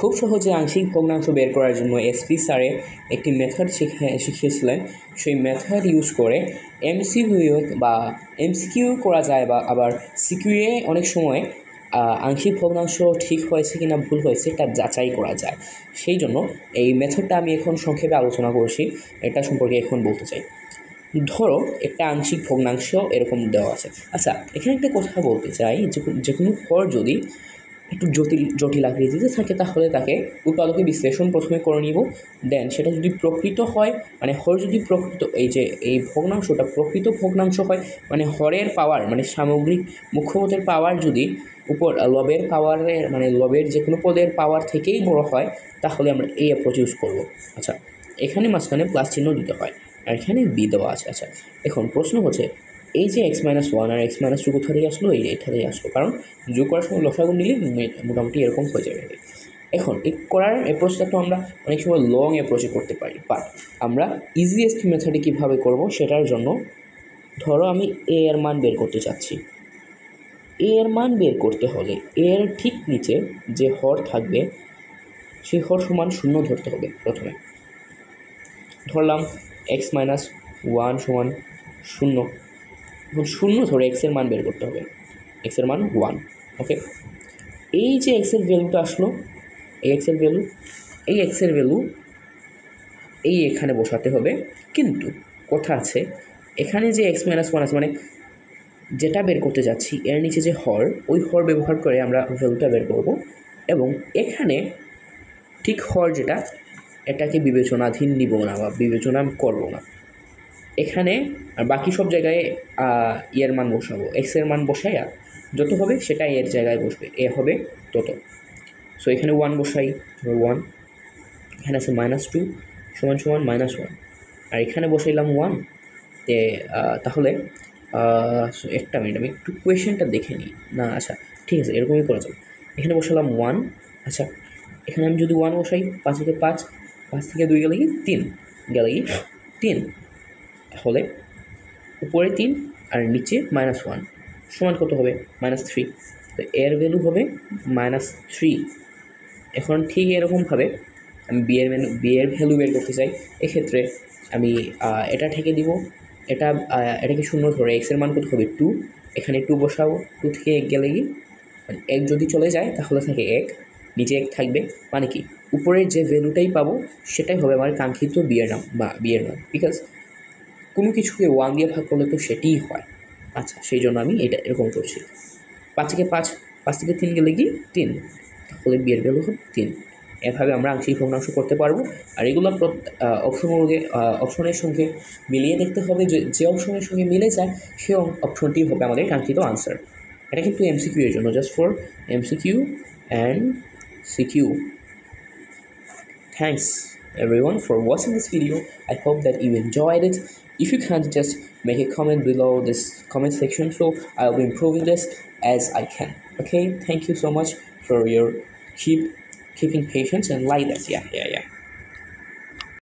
খুব সহজে আংশিক ভগ্নাংশ বের করার জন্য এসপি স্যারে একটি মেথড শিখিয়েছিলেন। সেই মেথড ইউজ করে এমসিকিউ করা যায়, বা আবার সিকিউয়ে অনেক সময় আংশিক ভগ্নাংশ ঠিক হয়েছে কিনা ভুল হয়েছে এটা যাচাই করা যায়। সেই জন্য এই মেথডটা আমি এখন সংক্ষেপে আলোচনা করছি, এটা সম্পর্কে এখন বলতে চাই। ধরো একটা আংশিক ভগ্নাংশ এরকম দেওয়া আছে। আচ্ছা, এখানে একটা কথা বলতে চাই, যে কোনো হর যদি একটু জটিল আকৃতিতে থাকে তাহলে তাকে উৎপাদকে বিশ্লেষণ প্রথমে করে নিব। দেন সেটা যদি প্রকৃত হয়, মানে হর যদি প্রকৃত এই ভগ্নাংশটা প্রকৃত ভগ্নাংশ হয়, মানে হরের পাওয়ার, মানে সামগ্রিক মুখ্যপদের পাওয়ার যদি উপর লবের পাওয়ারের, মানে লবের যে কোনো পদের পাওয়ার থেকেই বড় হয়, তাহলে আমরা এই অ্যাপ্রোচ ইউজ করবো। আচ্ছা, এখানে মাঝখানে প্লাস চিহ্ন দিতে হয়, আর এখানে বি দেওয়া আছে। আচ্ছা, এখন প্রশ্ন হচ্ছে এই যে x-1 আর x-2 কোথা থেকে আসলো? এটা থেকে আসলো, কারণ যোগ করার সময় লসাগু নিলে মোটামুটি এরকম হয়ে যাবে। এখন এই করার অ্যাপ্রোচটা তো আমরা অনেক সময় লং অ্যাপ্রোচে করতে পারি, বাট আমরা ইজিয়েস্ট মেথডে কীভাবে করব সেটার জন্য ধরো আমি এ এর মান বের করতে চাচ্ছি। এ এর মান বের করতে হলে এর ঠিক নিচে যে হর থাকবে সেই হর সমান 0 ধরতে হবে। প্রথমে ধরলাম x-1 সমান 0। এখন 0 ধরে এক্সের মান বের করতে হবে, এক্সের মান 1। ওকে, এই যে এক্সের ভ্যালুটা আসলো, এই এক্সের ভ্যালু এই এখানে বসাতে হবে। কিন্তু কথা আছে, এখানে যে x-1 আছে, মানে যেটা বের করতে যাচ্ছি এর নিচে যে হর, ওই হর ব্যবহার করে আমরা ভ্যালুটা বের করব। এবং এখানে ঠিক হর যেটা, এটাকে বিবেচনাধীন নিব না বা বিবেচনা করব না। এখানে আর বাকি সব জায়গায় এর মান বসাবো, এক্সের মান বসাইয়া যত হবে সেটা এর জায়গায় বসবে, এ হবে তত। সো এখানে 1 বসাই, 1, এখানে আছে -2 সমান সমান -1, আর এখানে বসাইলাম 1। তাহলে একটা মিনিট, আমি একটু কোয়েশ্চেনটা দেখে নিই না। আচ্ছা ঠিক আছে, এরকমই করা যাবে। এখানে বসালাম 1। আচ্ছা, এখানে আমি যদি 1 বসাই, 5 থেকে 5, 5 থেকে 2 গেলে কি 3, গেলে কি 3, তাহলে উপরে 3 আর নিচে -1 সমান কত হবে? -3। তো এর ভ্যালু হবে -3। এখন ঠিক এরকমভাবে আমি বি এর ভ্যালু বের করতে চাই। এক্ষেত্রে আমি এটা ঠেকে দিব, এটাকে 0 ধরে এক্সের মান কত হবে? 2। এখানে 2 বসাবো, 2 থেকে 1 গেলে কি, মানে 1 যদি চলে যায় তাহলে থাকে 1, নিচে 1 থাকবে, মানে কি উপরের যে ভ্যালুটাই পাবো সেটাই হবে আমার কাঙ্ক্ষিত বিয়ের নাম বা বিয়ের মান, বিকজ কোনো কিছুকে 1 দিয়ে ভাগ করলে তো সেটিই হয়। আচ্ছা, সেই জন্য আমি এটা এরকম করছি। 5 থেকে 5, 5 থেকে 3 গেলে কি 3, তাহলে বিয়ের ভ্যালু হবে 3। এভাবে আমরা আংশিক ভগ্নাংশ করতে পারবো। আর এগুলো অপশনের সঙ্গে মিলিয়ে দেখতে হবে, যে অপশনের সঙ্গে মিলে যায় সে অপশনটি হবে আমাদের কাঙ্ক্ষিত আনসার। এটা কিন্তু এমসিকিউ এর জন্য, just for MCQ and CQ. Thanks everyone for watching this video. I hope that you enjoyed it. If you can, just make a comment below this comment section, so I'll be improving this as I can. Okay, thank you so much for your keeping patience and like this. Yeah.